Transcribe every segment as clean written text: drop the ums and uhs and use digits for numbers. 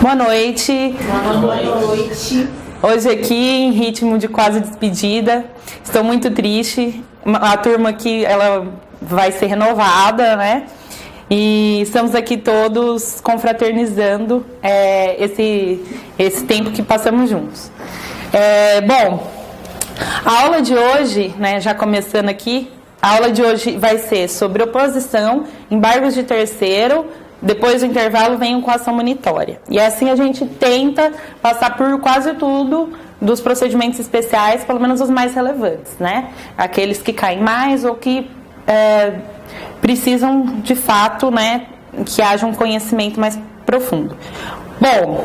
Boa noite. Boa noite. Hoje aqui em ritmo de quase despedida. Estou muito triste. A turma aqui ela vai ser renovada, né? E estamos aqui todos confraternizando esse tempo que passamos juntos. Bom, a aula de hoje, né, já começando aqui, a aula de hoje vai ser sobre oposição, embargos de terceiro. Depois do intervalo vem com ação monitória. E assim a gente tenta passar por quase tudo dos procedimentos especiais, pelo menos os mais relevantes, né? Aqueles que caem mais ou que precisam de fato, né, que haja um conhecimento mais profundo. Bom,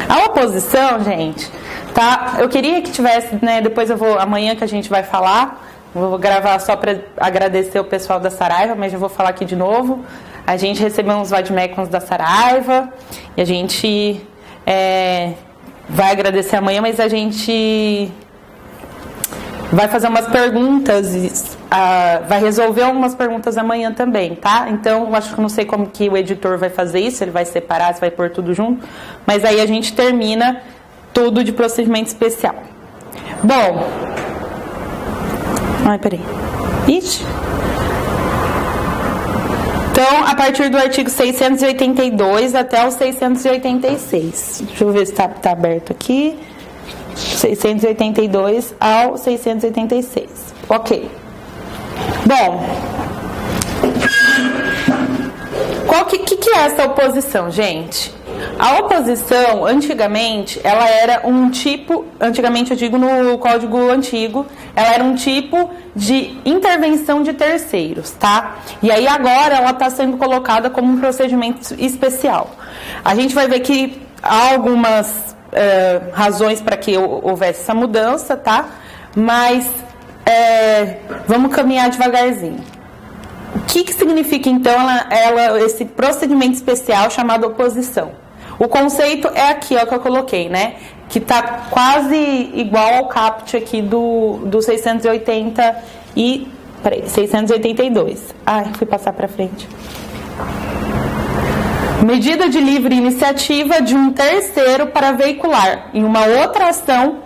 a oposição, gente, tá? Eu queria que tivesse, né? Depois amanhã que a gente vai falar, eu vou gravar só para agradecer o pessoal da Saraiva, mas já vou falar aqui de novo. A gente recebeu uns vademecums da Saraiva e a gente vai agradecer amanhã, mas a gente vai fazer umas perguntas, vai resolver algumas perguntas amanhã também, tá? Então, acho que eu não sei como que o editor vai fazer isso, ele vai separar, se vai pôr tudo junto, mas aí a gente termina tudo de procedimento especial. Bom, peraí. Ixi. Então, a partir do artigo 682 até o 686. Deixa eu ver se está aberto aqui. 682 ao 686. Ok. Bom, o que é essa oposição, gente? A oposição, antigamente, ela era um tipo, antigamente eu digo no Código Antigo, ela era um tipo de intervenção de terceiros, tá? E aí agora ela está sendo colocada como um procedimento especial. A gente vai ver que há algumas razões para que houvesse essa mudança, tá? Mas vamos caminhar devagarzinho. O que significa então esse procedimento especial chamado oposição? O conceito é aqui, ó, que eu coloquei, né? Que tá quase igual ao caput aqui do 682. Ai, fui passar para frente. Medida de livre iniciativa de um terceiro para veicular em uma outra ação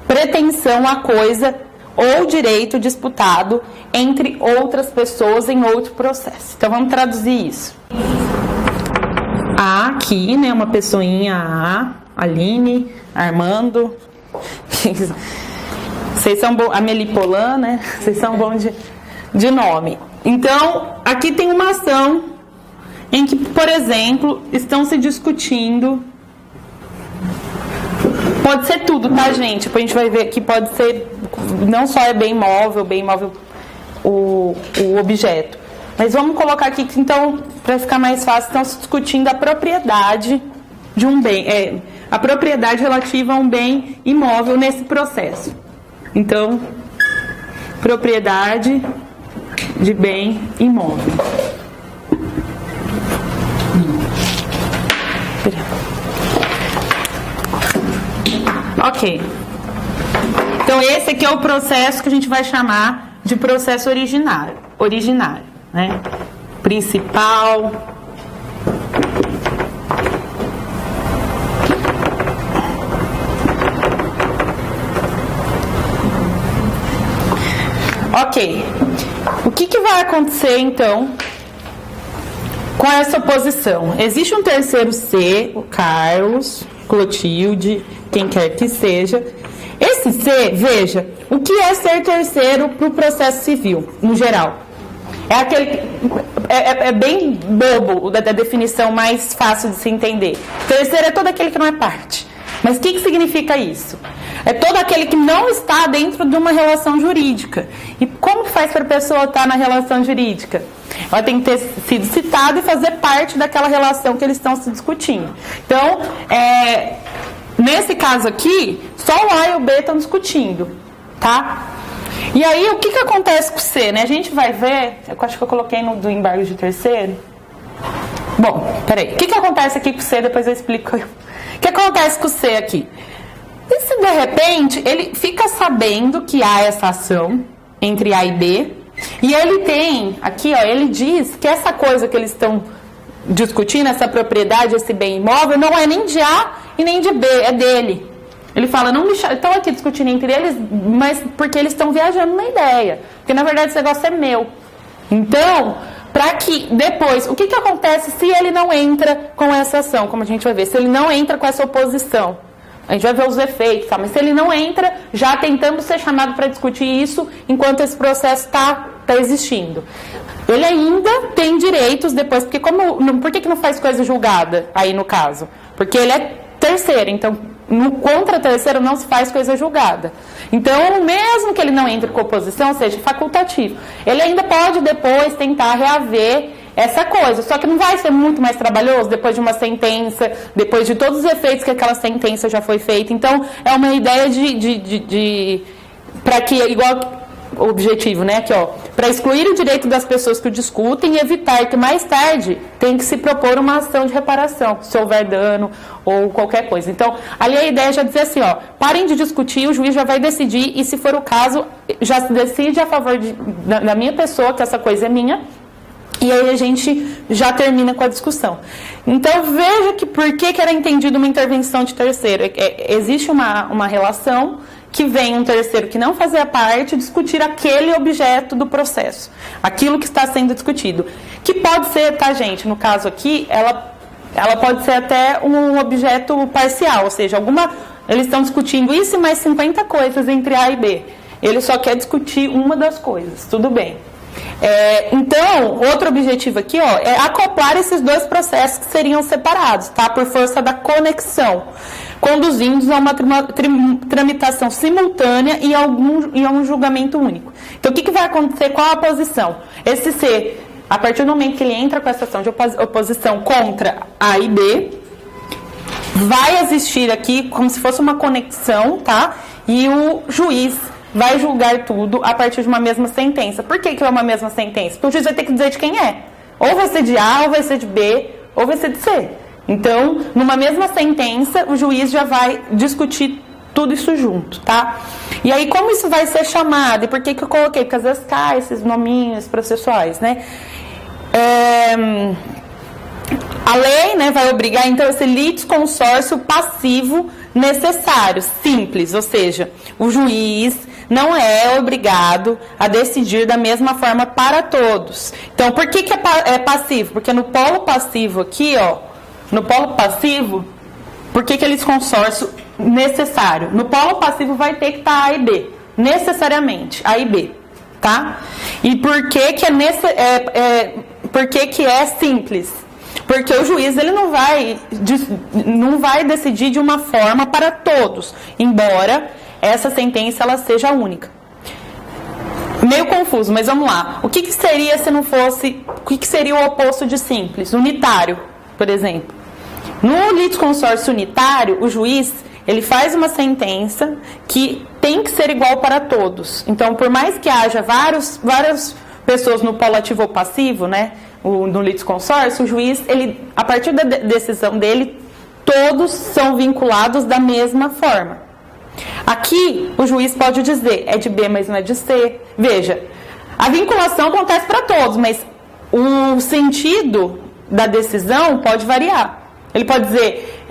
pretensão a coisa ou direito disputado entre outras pessoas em outro processo. Então vamos traduzir isso. A aqui, né, uma pessoinha, a Aline, Armando, vocês são bons, a Melipolan, né, vocês são bons de nome. Então, aqui tem uma ação em que, por exemplo, estão se discutindo, pode ser tudo, tá, gente? Depois a gente vai ver que pode ser, não só é bem imóvel o objeto. Mas vamos colocar aqui que, então, para ficar mais fácil, estão se discutindo a propriedade de um bem, a propriedade relativa a um bem imóvel nesse processo. Então, propriedade de bem imóvel. Ok. Então, esse aqui é o processo que a gente vai chamar de processo originário, né? Principal, ok. O que vai acontecer então com essa oposição? Existe um terceiro C, o Carlos, Clotilde, quem quer que seja. Esse C, veja, o que é ser terceiro para o processo civil, no geral? É aquele é bem bobo, da definição mais fácil de se entender. Terceiro é todo aquele que não é parte. Mas o que significa isso? É todo aquele que não está dentro de uma relação jurídica. E como que faz para a pessoa estar na relação jurídica? Ela tem que ter sido citada e fazer parte daquela relação que eles estão se discutindo. Então, nesse caso aqui, só o A e o B estão discutindo, tá? E aí, o que acontece com o C, né? A gente vai ver, eu acho que eu coloquei no do embargo de terceiro. Bom, peraí. O que acontece aqui com o C? Depois eu explico. O que acontece com o C aqui? E se de repente ele fica sabendo que há essa ação entre A e B, e ele tem, aqui ó, ele diz que essa coisa que eles estão discutindo essa propriedade, esse bem imóvel, não é nem de A e nem de B, é dele. Ele fala, não me estão aqui discutindo entre eles, mas porque eles estão viajando na ideia. Porque, na verdade, esse negócio é meu. Então, para que depois, o que acontece se ele não entra com essa ação, como a gente vai ver, se ele não entra com essa oposição? A gente vai ver os efeitos, tá? Mas se ele não entra, já tentando ser chamado para discutir isso, enquanto esse processo está existindo. Ele ainda tem direitos depois, porque por que não faz coisa julgada aí no caso? Porque ele é terceiro, então contra terceiro não se faz coisa julgada. Então, mesmo que ele não entre com oposição, ou seja, facultativo, ele ainda pode depois tentar reaver essa coisa, só que não vai ser muito mais trabalhoso depois de uma sentença, depois de todos os efeitos que aquela sentença já foi feita. Então, é uma ideia para que, igual o objetivo, né, aqui, ó, para excluir o direito das pessoas que o discutem e evitar que mais tarde tenha que se propor uma ação de reparação, se houver dano ou qualquer coisa. Então, ali a ideia é já dizer assim, ó, parem de discutir, o juiz já vai decidir e, se for o caso, já se decide a favor da minha pessoa, que essa coisa é minha. E aí a gente já termina com a discussão. Então, veja que por que era entendido uma intervenção de terceiro. Existe uma relação que vem um terceiro que não fazia parte discutir aquele objeto do processo. Aquilo que está sendo discutido. Que pode ser, tá, gente? No caso aqui, ela pode ser até um objeto parcial. Ou seja, eles estão discutindo isso e mais 50 coisas entre A e B. Ele só quer discutir uma das coisas. Tudo bem. Então, outro objetivo aqui, ó, é acoplar esses dois processos que seriam separados, tá? Por força da conexão, conduzindo a uma tramitação simultânea e a um julgamento único. Então, o que vai acontecer? Qual a oposição? Esse C, a partir do momento que ele entra com essa ação de oposição contra A e B, vai existir aqui como se fosse uma conexão, tá? E o juiz vai julgar tudo a partir de uma mesma sentença. Por que é uma mesma sentença? Porque o juiz vai ter que dizer de quem é. Ou vai ser de A, ou vai ser de B, ou vai ser de C. Então, numa mesma sentença, o juiz já vai discutir tudo isso junto, tá? E aí, como isso vai ser chamado? E por que eu coloquei? Porque às vezes cai esses nominhos processuais, né? A lei, né, vai obrigar, então, esse litisconsórcio passivo necessário, simples, ou seja, o juiz não é obrigado a decidir da mesma forma para todos. Então, por que é passivo? Porque no polo passivo aqui, ó, no polo passivo, por que é litisconsórcio necessário? No polo passivo vai ter que estar A e B, necessariamente, A e B, tá? E por que que é simples? Porque o juiz ele não vai decidir de uma forma para todos, embora essa sentença ela seja única. Meio confuso, mas vamos lá. O que seria se não fosse... O que seria o oposto de simples? Unitário, por exemplo. No litisconsórcio unitário, o juiz ele faz uma sentença que tem que ser igual para todos. Então, por mais que haja várias pessoas no polo ativo ou passivo, né, no litisconsórcio, o juiz, a partir da decisão dele, todos são vinculados da mesma forma. Aqui, o juiz pode dizer, é de B, mas não é de C. Veja, a vinculação acontece para todos, mas o sentido da decisão pode variar. Ele pode dizer,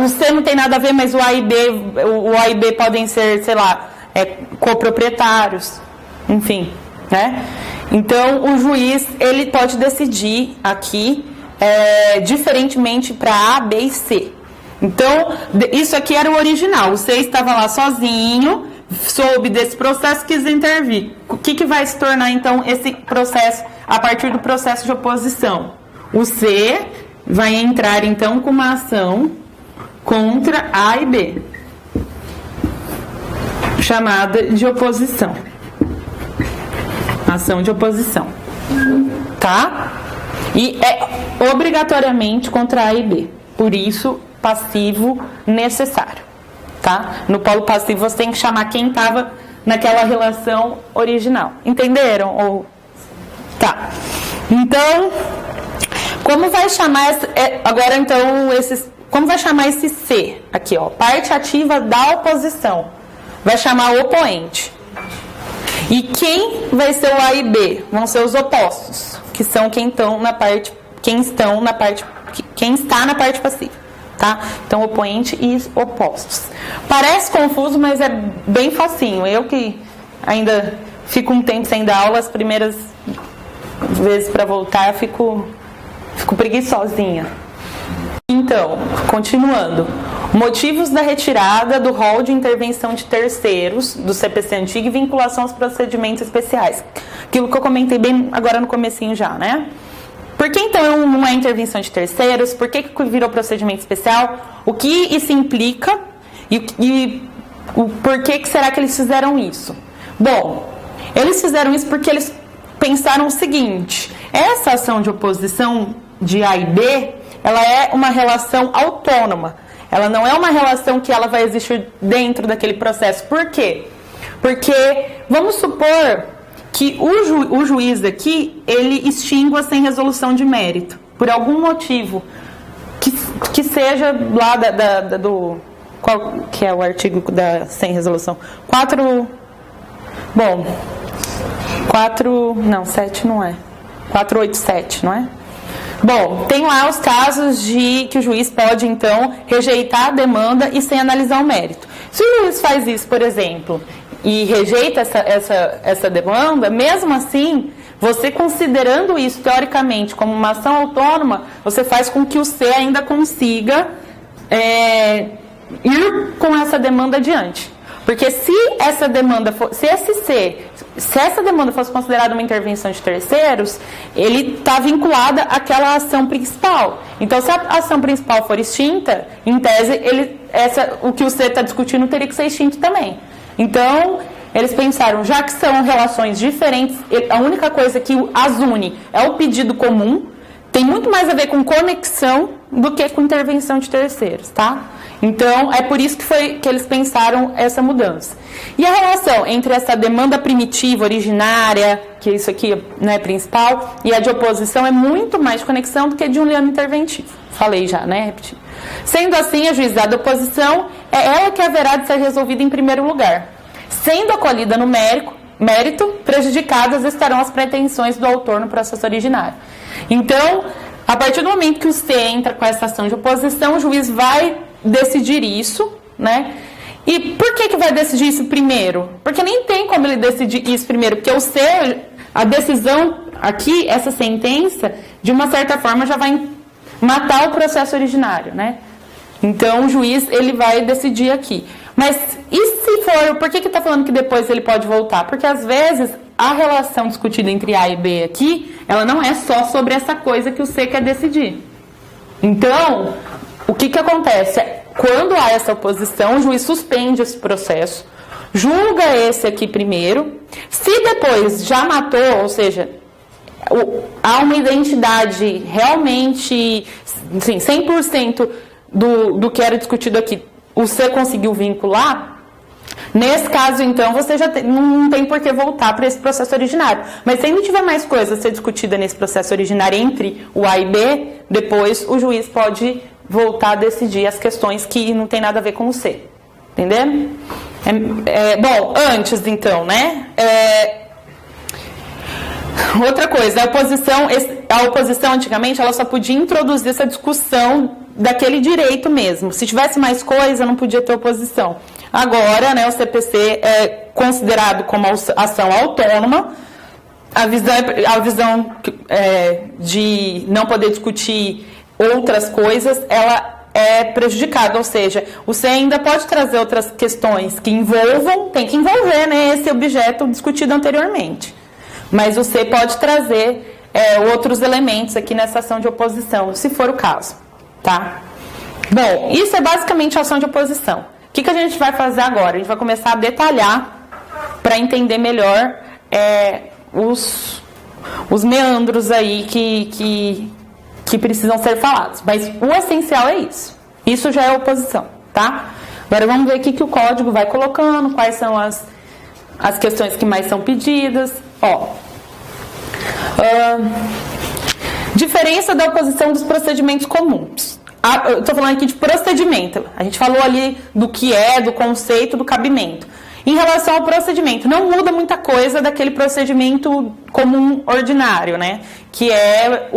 o C não tem nada a ver, mas o A e B podem ser, sei lá, coproprietários, enfim, né? Então, o juiz, ele pode decidir aqui, diferentemente para A, B e C. Então, isso aqui era o original. O C estava lá sozinho, soube desse processo, quis intervir. O que vai se tornar, então, esse processo, a partir do processo de oposição? O C vai entrar, então, com uma ação contra A e B, chamada de oposição. Ação de oposição. Tá? E é obrigatoriamente contra A e B. Por isso, passivo necessário, tá? No polo passivo você tem que chamar quem estava naquela relação original. Entenderam? Tá. Então, como vai chamar agora então como vai chamar esse C aqui, ó? Parte ativa da oposição. Vai chamar o opoente. E quem vai ser o A e B? Vão ser os opostos, que são quem estão na parte quem está na parte passiva, tá? Então, opoente e opostos. Parece confuso, mas é bem facinho. Eu que ainda fico um tempo sem dar aula, as primeiras vezes para voltar, fico preguiçosinha. Então, continuando. Motivos da retirada do rol de intervenção de terceiros do CPC antigo e vinculação aos procedimentos especiais. Aquilo que eu comentei bem agora no comecinho já, né? Por que então não é intervenção de terceiros? Por que virou procedimento especial? O que isso implica? E por que será que eles fizeram isso? Bom, eles fizeram isso porque eles pensaram o seguinte: essa ação de oposição de A e B, ela é uma relação autônoma. Ela não é uma relação que ela vai existir dentro daquele processo. Por quê? Porque vamos supor que o juiz aqui, ele extingua sem resolução de mérito, por algum motivo, que seja lá do... Qual que é o artigo da sem resolução? 7 não é. 487, não é? Bom, tem lá os casos de que o juiz pode, então, rejeitar a demanda e sem analisar o mérito. Se o juiz faz isso, por exemplo, e rejeita essa demanda, mesmo assim, você considerando isso, teoricamente, como uma ação autônoma, você faz com que o C ainda consiga ir com essa demanda adiante. Porque se essa demanda fosse considerada uma intervenção de terceiros, ele está vinculada àquela ação principal. Então, se a ação principal for extinta, em tese, o que o C está discutindo teria que ser extinto também. Então, eles pensaram, já que são relações diferentes, a única coisa que as une é o pedido comum, tem muito mais a ver com conexão do que com intervenção de terceiros, tá? Então, é por isso que eles pensaram essa mudança. E a relação entre essa demanda primitiva, originária, que isso aqui não é principal, e a de oposição é muito mais de conexão do que de um liame interventivo. Falei já, né? Repeti. Sendo assim, a juizada de oposição é ela que haverá de ser resolvida em primeiro lugar. Sendo acolhida no mérito, prejudicadas estarão as pretensões do autor no processo originário. Então, a partir do momento que o C entra com essa ação de oposição, o juiz vai decidir isso, né? E por que vai decidir isso primeiro? Porque nem tem como ele decidir isso primeiro, porque o C, a decisão aqui, essa sentença, de uma certa forma já vai matar o processo originário, né? Então, o juiz, ele vai decidir aqui. Mas, e se for, por que está falando que depois ele pode voltar? Porque, às vezes, a relação discutida entre A e B aqui, ela não é só sobre essa coisa que o C quer decidir. Então, o que acontece? Quando há essa oposição, o juiz suspende esse processo, julga esse aqui primeiro. Se depois já matou, ou seja, há uma identidade realmente, assim, 100% do que era discutido aqui, o C conseguiu vincular, nesse caso, então, você já não tem por que voltar para esse processo originário. Mas se ainda tiver mais coisa a ser discutida nesse processo originário entre o A e B, depois o juiz pode voltar a decidir as questões que não tem nada a ver com o C. Entendendo? Bom, antes, então, né? Outra coisa, a oposição antigamente ela só podia introduzir essa discussão daquele direito mesmo. Se tivesse mais coisa, não podia ter oposição. Agora, né, o CPC é considerado como ação autônoma. A visão de não poder discutir outras coisas, ela é prejudicada, ou seja, o C ainda pode trazer outras questões que tem que envolver, né, esse objeto discutido anteriormente. Mas o C pode trazer outros elementos aqui nessa ação de oposição, se for o caso, tá? Bom, isso é basicamente a ação de oposição. O que a gente vai fazer agora? A gente vai começar a detalhar para entender melhor os meandros aí que precisam ser falados. Mas o essencial é isso. Isso já é oposição, tá? Agora vamos ver o que o código vai colocando, quais são as questões que mais são pedidas. Diferença da oposição dos procedimentos comuns. Eu estou falando aqui de procedimento. A gente falou ali do que do conceito, do cabimento. Em relação ao procedimento, não muda muita coisa daquele procedimento comum ordinário, né? Que é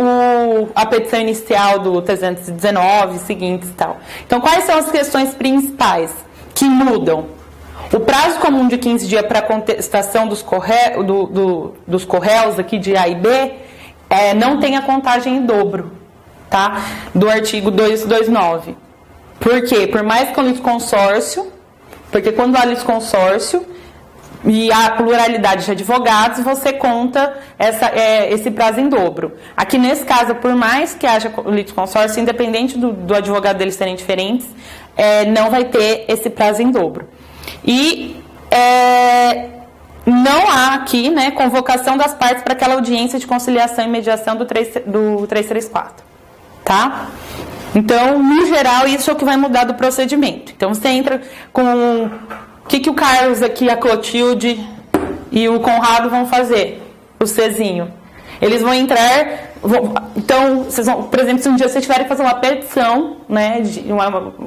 a petição inicial do 319, seguintes e tal. Então, quais são as questões principais que mudam? O prazo comum de 15 dias para contestação dos correios aqui de A e B não tem a contagem em dobro, tá? Do artigo 229. Por quê? Por mais que o litisconsórcio, porque quando há litisconsórcio e há pluralidade de advogados, você conta esse prazo em dobro. Aqui nesse caso, por mais que haja litisconsórcio, independente do advogado deles serem diferentes, não vai ter esse prazo em dobro. E não há aqui, né, convocação das partes para aquela audiência de conciliação e mediação do 334, tá? Então, no geral, isso é o que vai mudar do procedimento. Então, você entra com o que o Carlos aqui, a Clotilde e o Conrado vão fazer, o Cezinho. Eles vão entrar, então, vocês vão, por exemplo, se um dia vocês tiverem que fazer uma petição, né,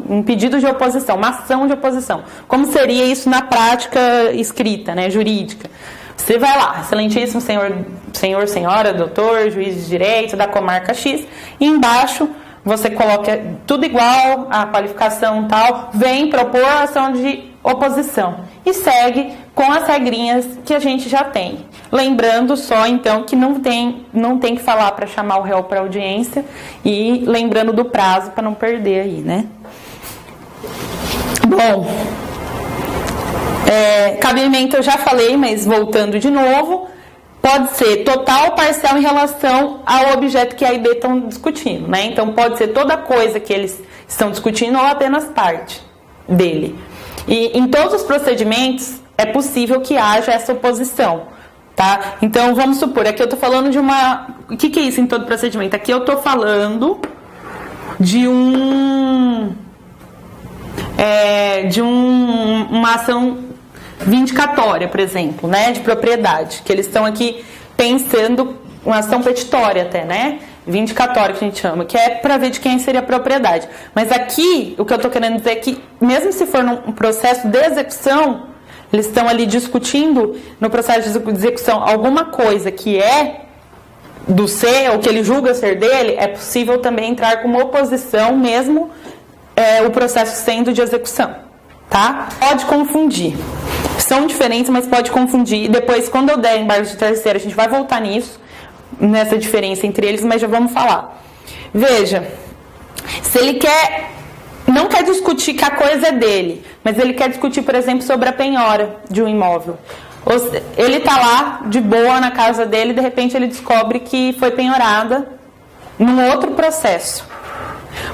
um pedido de oposição, uma ação de oposição, como seria isso na prática escrita, né, jurídica? Você vai lá, excelentíssimo senhora, doutor, juiz de direito da comarca X, e embaixo você coloca tudo igual, a qualificação e tal, vem propor a ação de oposição e segue com as regrinhas que a gente já tem. Lembrando só, então, que não tem que falar para chamar o réu para audiência e lembrando do prazo para não perder aí, né? Bom, cabimento eu já falei, mas voltando de novo, pode ser total ou parcial em relação ao objeto que A e B estão discutindo, né? Então, pode ser toda coisa que eles estão discutindo ou apenas parte dele. E em todos os procedimentos é possível que haja essa oposição, tá? Então, vamos supor, aqui eu estou falando de uma... O que é isso em todo procedimento? Aqui eu estou falando de uma ação vindicatória, por exemplo, né, de propriedade, que eles estão aqui pensando, uma ação petitória até, né, vindicatória que a gente chama, que é para ver de quem seria a propriedade. Mas aqui, o que eu estou querendo dizer é que, mesmo se for num processo de execução, eles estão ali discutindo, no processo de execução, alguma coisa que é do C, ou que ele julga ser dele, é possível também entrar com uma oposição, mesmo o processo sendo de execução, tá? Pode confundir. São diferentes, mas pode confundir. E depois, quando eu der embargo de terceiro, a gente vai voltar nisso, nessa diferença entre eles, mas já vamos falar. Veja, se ele não quer discutir que a coisa é dele, mas ele quer discutir, por exemplo, sobre a penhora de um imóvel. Ele está lá, de boa, na casa dele, e de repente ele descobre que foi penhorada num outro processo.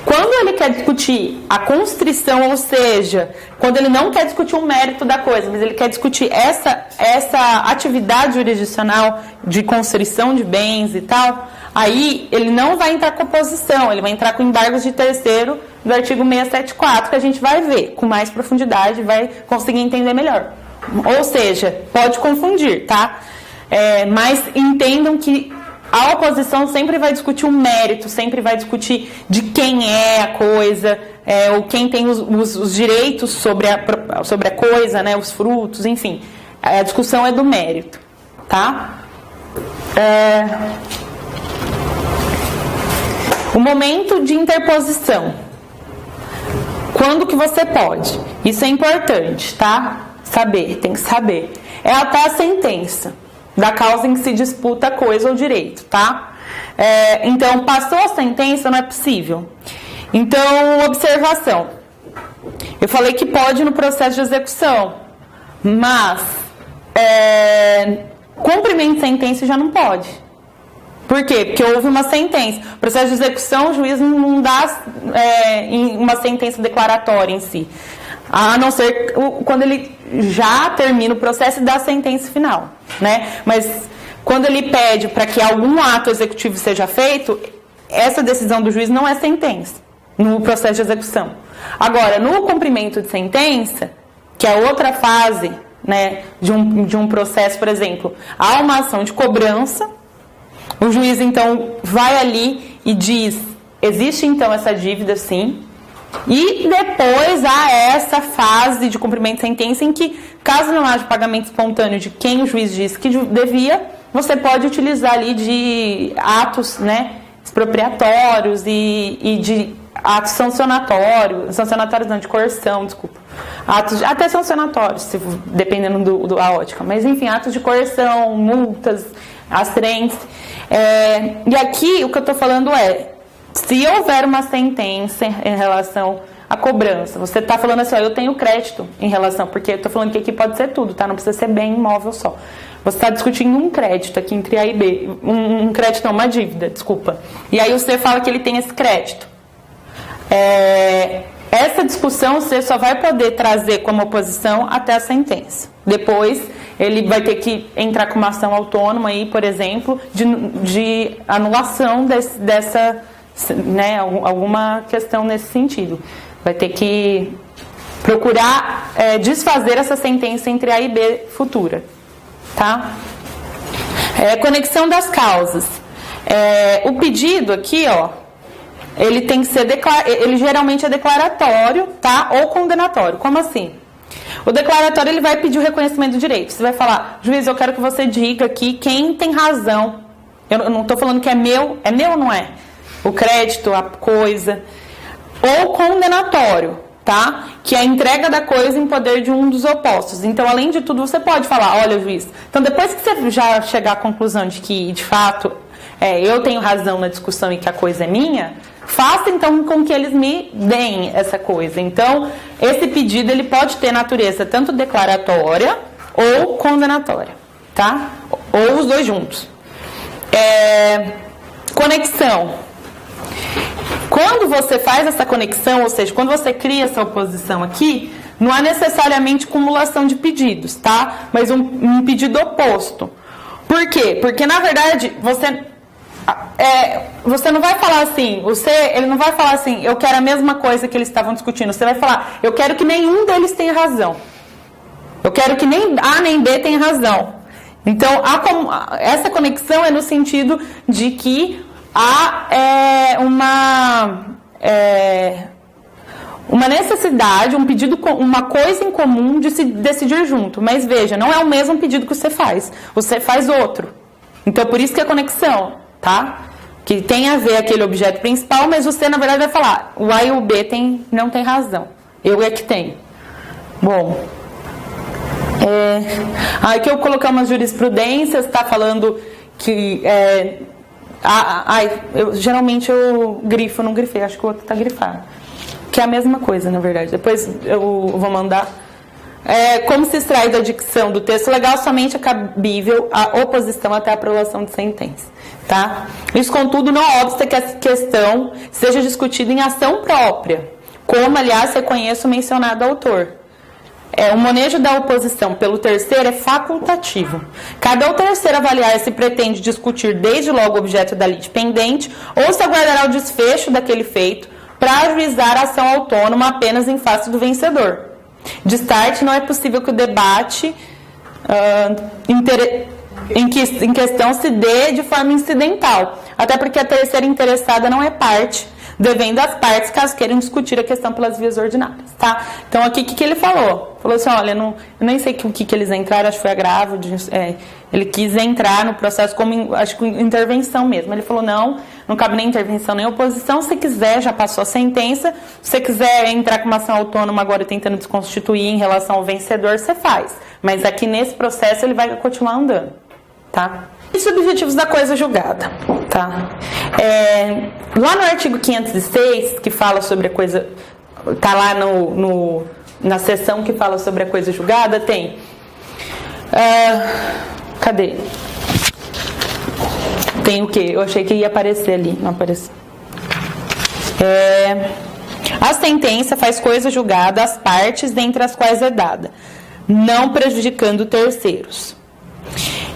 Quando ele quer discutir a constrição, ou seja, quando ele não quer discutir o mérito da coisa, mas ele quer discutir essa atividade jurisdicional de constrição de bens e tal, aí ele não vai entrar com oposição, ele vai entrar com embargos de terceiro do artigo 674, que a gente vai ver com mais profundidade, vai conseguir entender melhor. Ou seja, pode confundir, tá? Mas entendam que a oposição sempre vai discutir o mérito, sempre vai discutir de quem é a coisa, ou quem tem os direitos sobre a coisa, né, os frutos, enfim. A discussão é do mérito, tá? O momento de interposição. Quando que você pode? Isso é importante, tá? Saber, tem que saber. É até a sentença da causa em que se disputa a coisa ou direito, tá? Então, passou a sentença, não é possível. Então, observação. Eu falei que pode no processo de execução, mas cumprimento de sentença já não pode. Por quê? Porque houve uma sentença. O processo de execução, o juiz não dá uma sentença declaratória em si. A não ser quando ele já termina o processo e dá a sentença final, né? Mas quando ele pede para que algum ato executivo seja feito, essa decisão do juiz não é sentença no processo de execução. Agora, no cumprimento de sentença, que é outra fase, né, de um processo, por exemplo, há uma ação de cobrança, o juiz então vai ali e diz, existe então essa dívida sim, E depois há essa fase de cumprimento de sentença em que, caso não haja pagamento espontâneo de quem o juiz disse que devia, você pode utilizar ali de atos, né, expropriatórios e de atos sancionatórios não, de coerção, desculpa. Atos até sancionatórios, dependendo da ótica. Mas, enfim, atos de coerção, multas, acidentes. E aqui, o que eu estou falando se houver uma sentença em relação à cobrança, você está falando assim, eu tenho crédito em relação, porque eu estou falando que aqui pode ser tudo, tá? Não precisa ser bem imóvel só. Você está discutindo um crédito aqui entre A e B. Um crédito não, uma dívida, desculpa. E aí você fala que ele tem esse crédito. Essa discussão você só vai poder trazer como oposição até a sentença. Depois, ele vai ter que entrar com uma ação autônoma aí, por exemplo, de anulação dessa, né, alguma questão nesse sentido. Vai ter que procurar desfazer essa sentença entre A e B futura. Tá? Conexão das causas. O pedido aqui, ele tem que ser ele geralmente é declaratório, tá? Ou condenatório. Como assim? O declaratório ele vai pedir o reconhecimento do direito. Você vai falar, juiz, eu quero que você diga aqui quem tem razão. Eu não estou falando que é meu ou não é? O crédito, a coisa. Ou condenatório, tá? Que é a entrega da coisa em poder de um dos opostos. Então, além de tudo, você pode falar, olha, juiz, então depois que você já chegar à conclusão de que, de fato, eu tenho razão na discussão e que a coisa é minha, faça então com que eles me deem essa coisa. Então, esse pedido ele pode ter natureza tanto declaratória ou condenatória, tá? Ou os dois juntos. Conexão. Quando você faz essa conexão, ou seja, quando você cria essa oposição aqui, não há necessariamente cumulação de pedidos, tá? Mas um pedido oposto. Por quê? Porque, na verdade, você não vai falar assim, ele não vai falar assim, eu quero a mesma coisa que eles estavam discutindo. Você vai falar, eu quero que nenhum deles tenha razão. Eu quero que nem A nem B tenha razão. Então, essa conexão é no sentido de que há uma necessidade, um pedido, uma coisa em comum de se decidir junto. Mas veja, não é o mesmo pedido que você faz outro. Então, por isso que é conexão, tá? Que tem a ver aquele objeto principal, mas você, na verdade, vai falar, o A e o B não tem razão. Eu é que tenho. Bom, aqui eu coloquei umas jurisprudências, tá falando que... geralmente eu grifo, não grifei, acho que o outro tá grifado. Que é a mesma coisa, na verdade. Depois eu vou mandar. Como se extrai da dicção do texto legal, somente é cabível a oposição até a aprovação de sentença. Tá? Isso, contudo, não obsta que a questão seja discutida em ação própria, como, aliás, reconheço o mencionado autor. O manejo da oposição pelo terceiro é facultativo. Cabe ao terceiro avaliar se pretende discutir desde logo o objeto da lide pendente ou se aguardará o desfecho daquele feito para ajuizar a ação autônoma apenas em face do vencedor. De start, não é possível que o debate em questão se dê de forma incidental, até porque a terceira interessada não é parte, devendo as partes, caso queiram discutir a questão pelas vias ordinárias, tá? Então, aqui, o que ele falou? Falou assim, olha, eu nem sei o que eles entraram, acho que foi agravo, ele quis entrar no processo como, acho que intervenção mesmo. Ele falou, não cabe nem intervenção, nem oposição, se quiser, já passou a sentença, se você quiser entrar com uma ação autônoma agora tentando desconstituir em relação ao vencedor, você faz. Mas aqui nesse processo ele vai continuar andando, tá? Os objetivos da coisa julgada, tá? Lá no artigo 506, que fala sobre a coisa, tá lá na seção que fala sobre a coisa julgada, tem... cadê? Tem o quê? Eu achei que ia aparecer ali, não apareceu. A sentença faz coisa julgada às partes dentre as quais é dada, não prejudicando terceiros.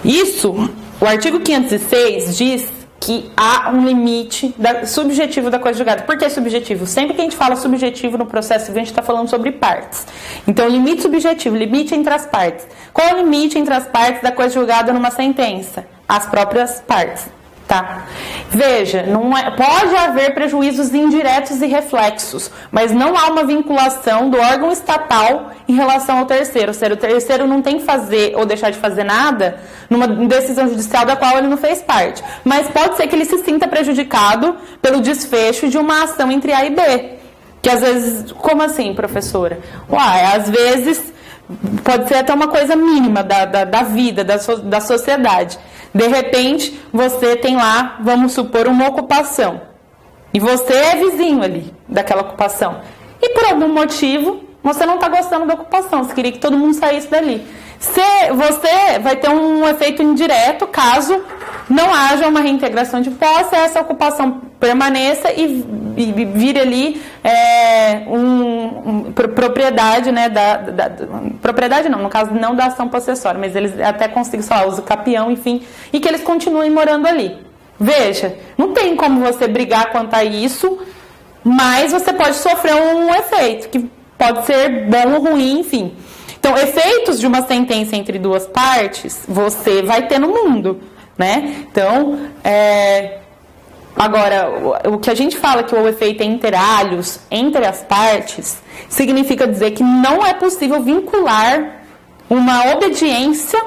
Isso... O artigo 506 diz que há um limite subjetivo da coisa julgada. Por que subjetivo? Sempre que a gente fala subjetivo no processo civil, a gente está falando sobre partes. Então, limite subjetivo, limite entre as partes. Qual é o limite entre as partes da coisa julgada numa sentença? As próprias partes. Tá? Veja, pode haver prejuízos indiretos e reflexos, mas não há uma vinculação do órgão estatal em relação ao terceiro. Ou seja, o terceiro não tem que fazer ou deixar de fazer nada numa decisão judicial da qual ele não fez parte. Mas pode ser que ele se sinta prejudicado pelo desfecho de uma ação entre A e B. Que às vezes, como assim, professora? Às vezes pode ser até uma coisa mínima da vida, da sociedade. De repente, você tem lá, vamos supor, uma ocupação. E você é vizinho ali daquela ocupação. E por algum motivo, você não está gostando da ocupação. Você queria que todo mundo saísse dali. Você vai ter um efeito indireto caso não haja uma reintegração de posse, essa ocupação permaneça e vire ali propriedade, né, propriedade não, no caso não da ação possessória, mas eles até conseguem, sei lá, uso capião, enfim, e que eles continuem morando ali. Veja, não tem como você brigar quanto a isso, mas você pode sofrer um efeito, que pode ser bom ou ruim, enfim. Então, efeitos de uma sentença entre duas partes, você vai ter no mundo, né? Então, agora, o que a gente fala que o efeito é inter alios, entre as partes, significa dizer que não é possível vincular uma obediência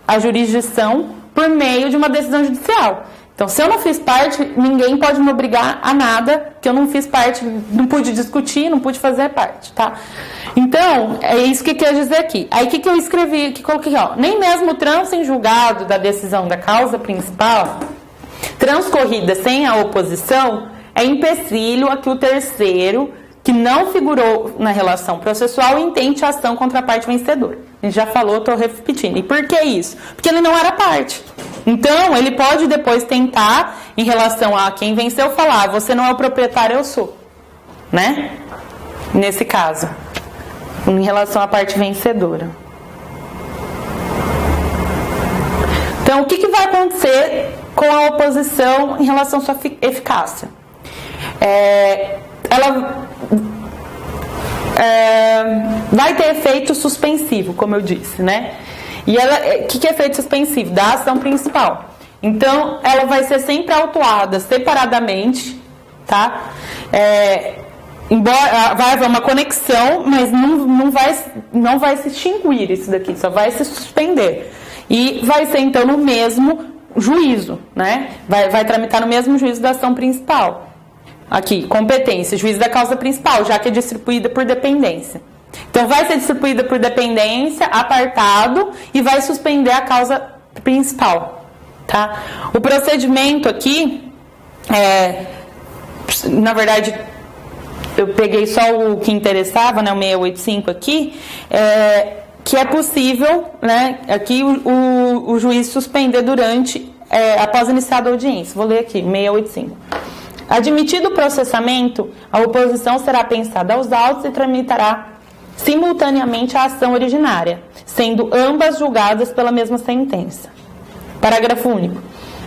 à jurisdição por meio de uma decisão judicial. Então, se eu não fiz parte, ninguém pode me obrigar a nada, que eu não fiz parte, não pude discutir, não pude fazer parte, tá? Então, é isso que quer dizer aqui. Aí, o que eu escrevi, que coloquei, nem mesmo o trânsito em julgado da decisão da causa principal, transcorrida sem a oposição, é empecilho a que o terceiro, que não figurou na relação processual, intente a ação contra a parte vencedora. A gente já falou, estou repetindo. E por que isso? Porque ele não era parte. Então, ele pode depois tentar, em relação a quem venceu, falar, você não é o proprietário, eu sou. Né? Nesse caso. Em relação à parte vencedora. Então, o que vai acontecer com a oposição em relação à sua eficácia? Ela vai ter efeito suspensivo, como eu disse, né? E o que é efeito suspensivo? Da ação principal. Então, ela vai ser sempre autuada separadamente, tá? Embora vai haver uma conexão, mas não vai se extinguir isso daqui, só vai se suspender. E vai ser, então, no mesmo juízo, né? Vai tramitar no mesmo juízo da ação principal. Aqui, competência, juízo da causa principal, já que é distribuída por dependência. Então, vai ser distribuída por dependência, apartado, e vai suspender a causa principal, tá? O procedimento aqui, na verdade, eu peguei só o que interessava, né, o 685 aqui, que é possível, né, aqui o juiz suspender após iniciada a audiência. Vou ler aqui, 685. Admitido o processamento, a oposição será pensada aos autos e tramitará simultaneamente a ação originária, sendo ambas julgadas pela mesma sentença. Parágrafo único.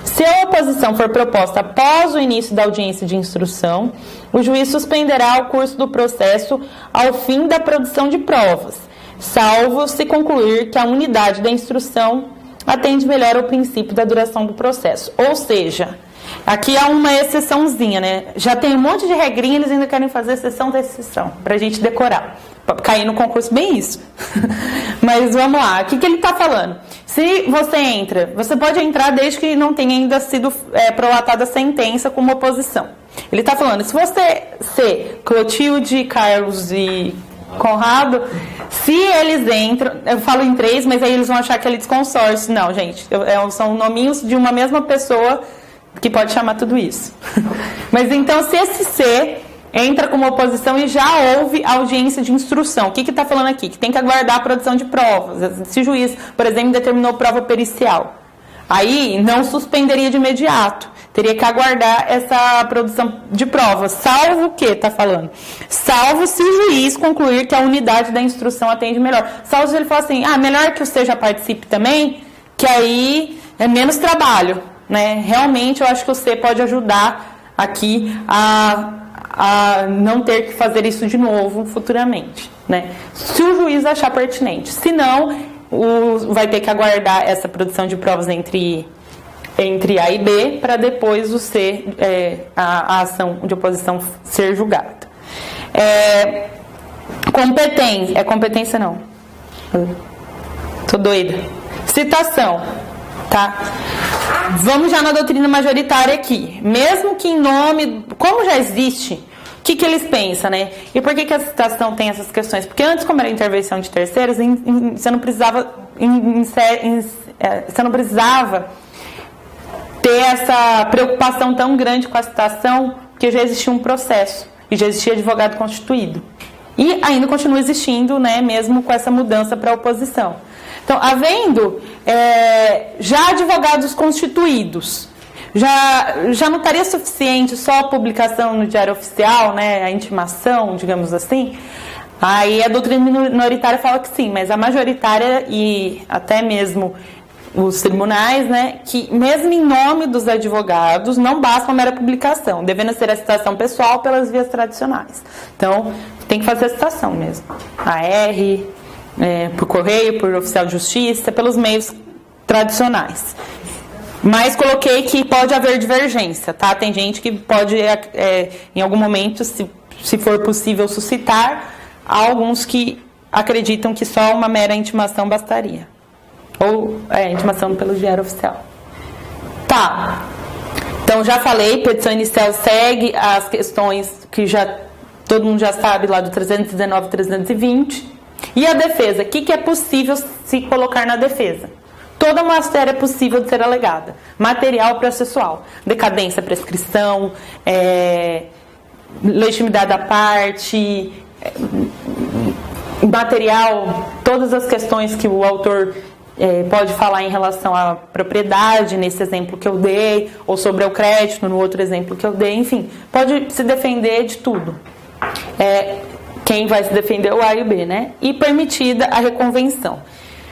Se a oposição for proposta após o início da audiência de instrução, o juiz suspenderá o curso do processo ao fim da produção de provas, salvo se concluir que a unidade da instrução atende melhor ao princípio da duração do processo. Ou seja, aqui há uma exceçãozinha, né? Já tem um monte de regrinha, eles ainda querem fazer exceção da exceção, para a gente decorar. Pra cair no concurso, bem isso. Mas vamos lá, o que ele está falando? Se você entra, você pode entrar desde que não tenha ainda sido prolatada a sentença como oposição. Ele está falando, se você ser Clotilde, Carlos e Conrado, se eles entram, eu falo em 3, mas aí eles vão achar que é litisconsórcio. Não, gente, são nominhos de uma mesma pessoa que pode chamar tudo isso. Mas então, se esse C entra como oposição e já houve audiência de instrução, o que está falando aqui? Que tem que aguardar a produção de provas. Se o juiz, por exemplo, determinou prova pericial, aí não suspenderia de imediato. Teria que aguardar essa produção de provas. Salvo o que está falando? Salvo se o juiz concluir que a unidade da instrução atende melhor. Salvo se ele falar assim, melhor que o C já participe também, que aí é menos trabalho. Né? Realmente, eu acho que o C pode ajudar aqui a não ter que fazer isso de novo futuramente, né? Se o juiz achar pertinente. Se não, vai ter que aguardar essa produção de provas entre entre A e B, para depois o C, a ação de oposição ser julgada. Competência. É competência não. Tô doida. Citação. Tá? Vamos já na doutrina majoritária aqui. Mesmo que em nome... Como já existe, o que eles pensam, né? E por que a citação tem essas questões? Porque antes, como era intervenção de terceiros, você não precisava... Você não precisava ter essa preocupação tão grande com a citação, porque já existia um processo e já existia advogado constituído. E ainda continua existindo, né, mesmo com essa mudança para a oposição. Então, havendo já advogados constituídos, já não estaria suficiente só a publicação no Diário Oficial, né, a intimação, digamos assim. Aí a doutrina minoritária fala que sim, mas a majoritária e até mesmo os tribunais, né, que mesmo em nome dos advogados, não basta uma mera publicação, devendo ser a citação pessoal pelas vias tradicionais. Então, tem que fazer a citação mesmo. AR, por correio, por oficial de justiça, pelos meios tradicionais. Mas coloquei que pode haver divergência, tá? Tem gente que pode, em algum momento, se for possível suscitar, há alguns que acreditam que só uma mera intimação bastaria. Ou intimação pelo Diário Oficial. Tá. Então, já falei, petição inicial segue as questões que todo mundo já sabe lá do 319 e 320. E a defesa? O que é possível se colocar na defesa? Toda matéria é possível de ser alegada. Material processual. Decadência, prescrição, legitimidade da parte, material, todas as questões que o autor pode falar em relação à propriedade, nesse exemplo que eu dei, ou sobre o crédito, no outro exemplo que eu dei, enfim, pode se defender de tudo. Quem vai se defender é o A e o B, né? E permitida a reconvenção.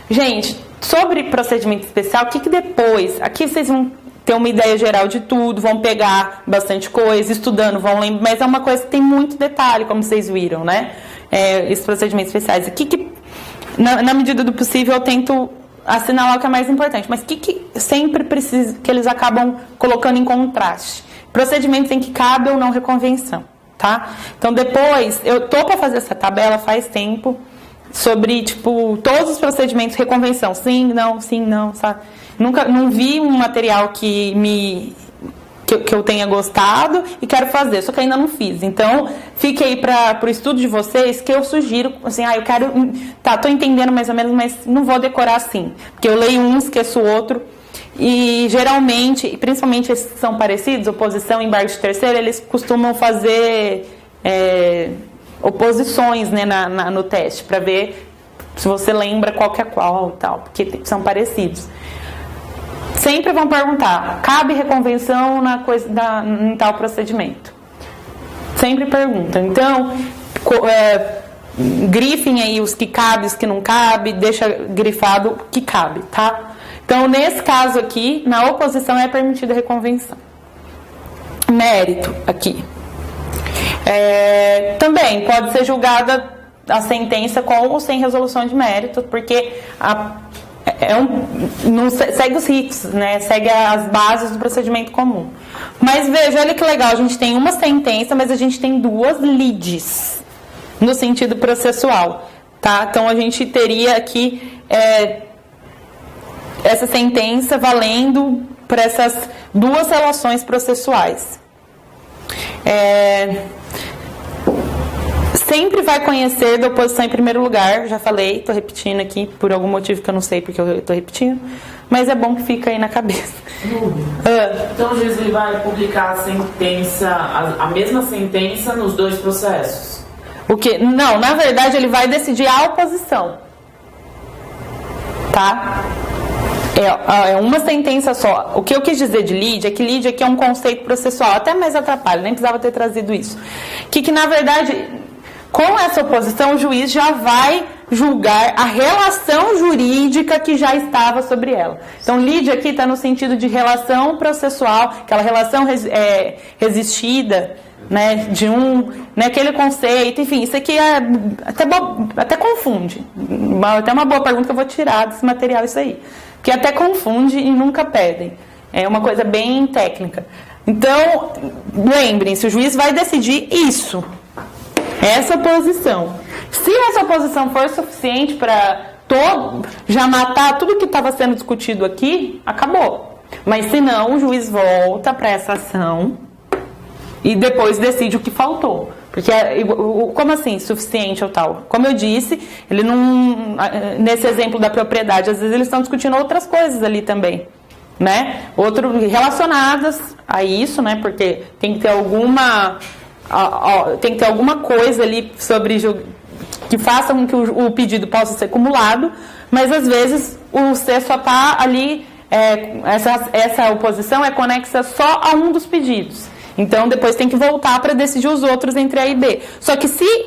Gente, sobre procedimento especial, o que depois... Aqui vocês vão ter uma ideia geral de tudo, vão pegar bastante coisa, estudando, vão lembrar, mas é uma coisa que tem muito detalhe, como vocês viram, né? Esses procedimentos especiais. Na medida do possível, eu tento assinalar o que é mais importante, mas o que sempre precisa, que eles acabam colocando em contraste? Procedimentos em que cabe ou não reconvenção, tá? Então, depois, eu tô para fazer essa tabela faz tempo, sobre, todos os procedimentos de reconvenção, sim, não, sabe? Não vi um material que eu tenha gostado e quero fazer, só que ainda não fiz. Então, fique aí para o estudo de vocês, que eu sugiro, assim, eu quero... Tá, tô entendendo mais ou menos, mas não vou decorar assim. Porque eu leio um, esqueço o outro. E, geralmente, principalmente esses que são parecidos, oposição e embargo de terceiro, eles costumam fazer oposições, né, no teste, para ver se você lembra qual que é qual e tal, porque são parecidos. Sempre vão perguntar, cabe reconvenção em tal procedimento? Sempre perguntam. Então, grifem aí os que cabe, os que não cabe, deixa grifado o que cabe, tá? Então, nesse caso aqui, na oposição é permitida reconvenção. Mérito aqui. Também pode ser julgada a sentença com ou sem resolução de mérito, porque não segue os ritos, né? Segue as bases do procedimento comum. Mas veja, olha que legal, a gente tem uma sentença, mas a gente tem duas lides no sentido processual, tá? Então a gente teria aqui essa sentença valendo para essas duas relações processuais. Sempre vai conhecer da oposição em primeiro lugar, já falei, estou repetindo aqui por algum motivo que eu não sei porque eu estou repetindo, mas é bom que fica aí na cabeça. Então o juiz ele vai publicar a sentença, a mesma sentença nos dois processos? O quê? Não, na verdade ele vai decidir a oposição, tá? É uma sentença só. O que eu quis dizer de lide é que lide aqui é um conceito processual, até mais atrapalha, nem precisava ter trazido isso. Que na verdade, com essa oposição, o juiz já vai julgar a relação jurídica que já estava sobre ela. Então, lide aqui está no sentido de relação processual, aquela relação resistida, né, de aquele conceito, enfim, isso aqui até confunde. Até uma boa pergunta que eu vou tirar desse material, isso aí. Que até confunde e nunca pedem. É uma coisa bem técnica. Então, lembrem-se, o juiz vai decidir isso. Essa oposição. Se essa oposição for suficiente para já matar tudo que estava sendo discutido aqui, acabou. Mas se não, o juiz volta para essa ação e depois decide o que faltou. Porque, como assim, suficiente ou tal? Como eu disse, ele não, nesse exemplo da propriedade, às vezes eles estão discutindo outras coisas ali também, né? Relacionadas a isso, né? Porque tem que ter alguma coisa ali sobre que faça com que o pedido possa ser acumulado, mas às vezes o C só está ali, essa oposição é conexa só a um dos pedidos. Então depois tem que voltar para decidir os outros entre A e B. Só que se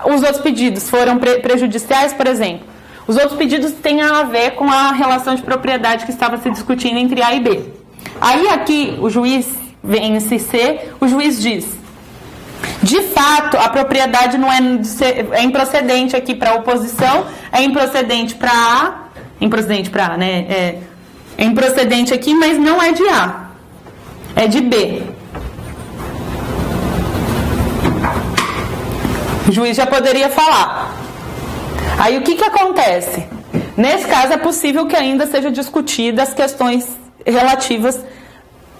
os outros pedidos foram prejudiciais, por exemplo, os outros pedidos têm a ver com a relação de propriedade que estava se discutindo entre A e B. Aí aqui o juiz vem esse C, o juiz diz: de fato, a propriedade não é improcedente aqui para a oposição, é improcedente para A, né? É improcedente aqui, mas não é de A, é de B. O juiz já poderia falar. Aí o que acontece? Nesse caso é possível que ainda seja discutida as questões relativas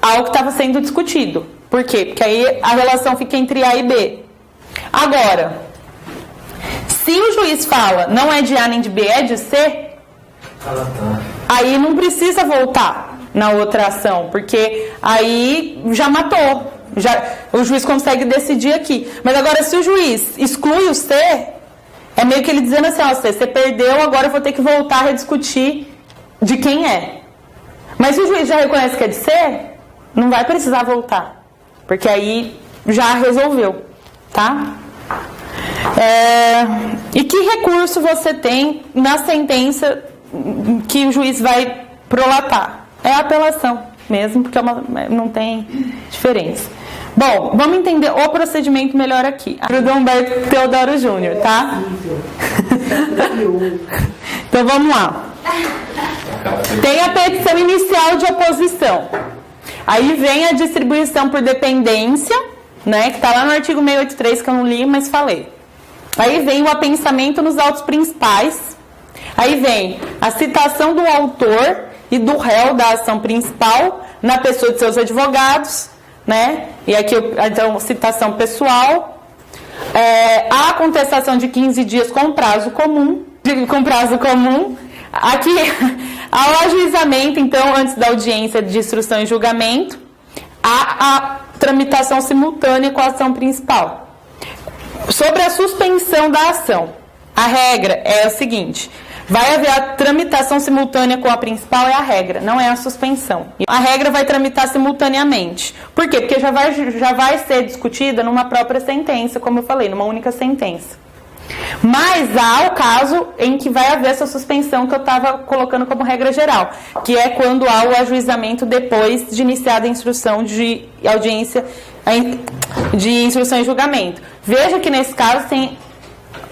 ao que estava sendo discutido. Por quê? Porque aí a relação fica entre A e B. Agora, se o juiz fala não é de A nem de B, é de C, aí não precisa voltar na outra ação, porque aí já matou. O juiz consegue decidir aqui. Mas agora, se o juiz exclui o C, é meio que ele dizendo assim: ó, você perdeu, agora eu vou ter que voltar a rediscutir de quem é. Mas se o juiz já reconhece que é de C, não vai precisar voltar, porque aí já resolveu, tá? E que recurso você tem na sentença que o juiz vai prolatar? É a apelação mesmo, porque não tem diferença. Bom, vamos entender o procedimento melhor aqui. Do Humberto Teodoro Júnior, tá? Então vamos lá. Tem a petição inicial de oposição. Aí vem a distribuição por dependência, né? Que está lá no artigo 683, que eu não li, mas falei. Aí vem o apensamento nos autos principais. Aí vem a citação do autor e do réu da ação principal na pessoa de seus advogados, né? E aqui, então, citação pessoal. A contestação de 15 dias com prazo comum. Aqui, ao ajuizamento, então, antes da audiência de instrução e julgamento, a tramitação simultânea com a ação principal. Sobre a suspensão da ação, a regra é o seguinte: vai haver a tramitação simultânea com a principal, é a regra, não é a suspensão. A regra vai tramitar simultaneamente. Por quê? Porque já vai ser discutida numa própria sentença, como eu falei, numa única sentença. Mas há o caso em que vai haver essa suspensão que eu estava colocando como regra geral, que é quando há o ajuizamento depois de iniciada a instrução de audiência, de instrução e julgamento. Veja que nesse caso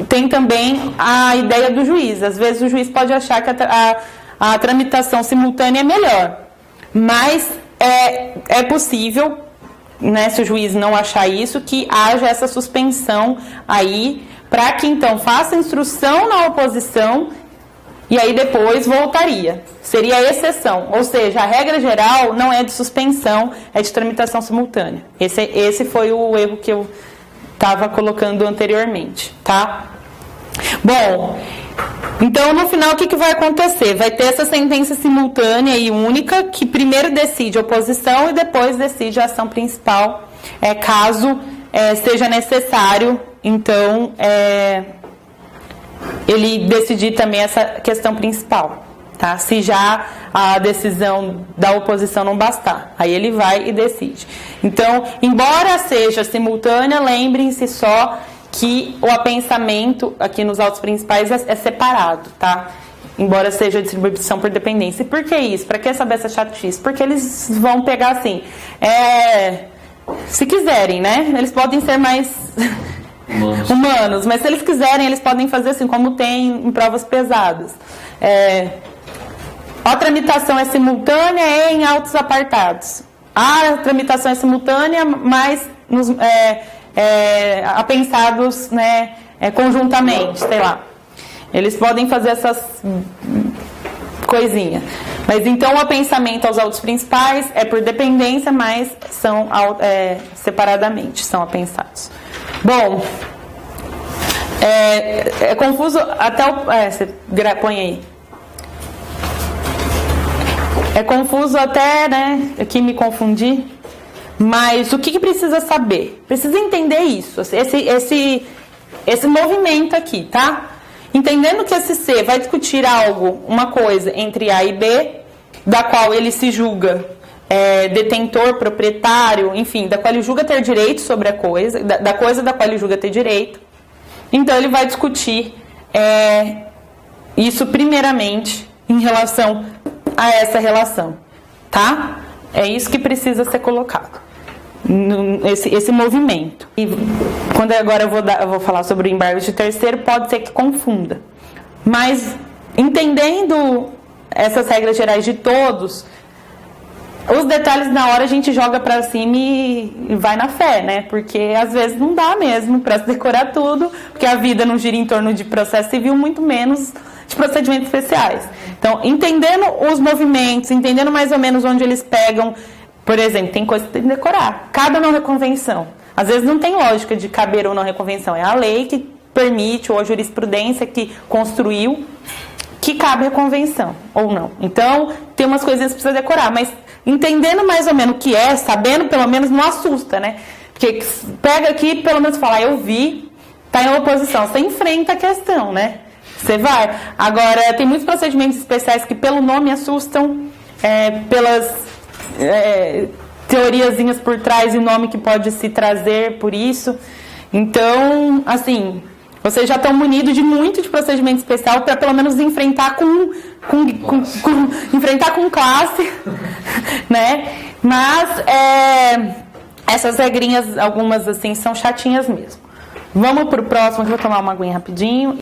tem também a ideia do juiz. Às vezes o juiz pode achar que a tramitação simultânea é melhor, mas é possível, né, se o juiz não achar isso, que haja essa suspensão aí, para que então faça instrução na oposição e aí depois voltaria. Seria a exceção, ou seja, a regra geral não é de suspensão, é de tramitação simultânea. Esse foi o erro que eu estava colocando anteriormente, tá? Bom, então no final o que vai acontecer? Vai ter essa sentença simultânea e única, que primeiro decide a oposição e depois decide a ação principal, caso seja necessário, então, ele decidir também essa questão principal, tá? Se já a decisão da oposição não bastar, aí ele vai e decide. Então, embora seja simultânea, lembrem-se só que o apensamento aqui nos autos principais é separado, tá? Embora seja distribuição por dependência. E por que isso? Para que saber essa chatice? Porque eles vão pegar assim, se quiserem, né? Eles podem ser mais humanos, mas se eles quiserem, eles podem fazer assim, como tem em provas pesadas. A tramitação é simultânea e em autos apartados. A tramitação é simultânea, mas apensados, né, conjuntamente, sei lá. Eles podem fazer essas coisinhas. Mas então o apensamento aos autos principais é por dependência, mas são separadamente, são apensados. Bom, é confuso até o... você põe aí. É confuso até, né, aqui me confundi. Mas o que precisa saber? Precisa entender isso, esse movimento aqui, tá? Entendendo que esse C vai discutir uma coisa entre A e B, da qual ele se julga detentor, proprietário, enfim, da qual ele julga ter direito sobre a coisa, da coisa da qual ele julga ter direito. Então, ele vai discutir isso primeiramente em relação a essa relação, tá? É isso que precisa ser colocado, esse movimento. E quando agora eu vou falar sobre o embargo de terceiro, pode ser que confunda. Mas, entendendo essas regras gerais de todos, os detalhes na hora a gente joga pra cima e vai na fé, né? Porque às vezes não dá mesmo pra se decorar tudo, porque a vida não gira em torno de processo civil, muito menos de procedimentos especiais. Então, entendendo os movimentos, entendendo mais ou menos onde eles pegam, por exemplo, tem coisa que tem que decorar. Cada não reconvenção. Às vezes não tem lógica de caber ou não reconvenção. É a lei que permite, ou a jurisprudência que construiu, que cabe reconvenção, ou não. Então, tem umas coisinhas que precisa decorar, mas entendendo mais ou menos o que é, sabendo pelo menos, não assusta, né? Porque pega aqui, pelo menos fala, eu vi, tá em oposição. Você enfrenta a questão, né? Você vai. Agora, tem muitos procedimentos especiais que pelo nome assustam, pelas teoriazinhas por trás e nome que pode se trazer por isso. Então, assim, vocês já estão munidos de muito de procedimento especial para pelo menos enfrentar enfrentar com classe, né? Mas essas regrinhas, algumas assim, são chatinhas mesmo. Vamos pro próximo, que eu vou tomar uma aguinha rapidinho.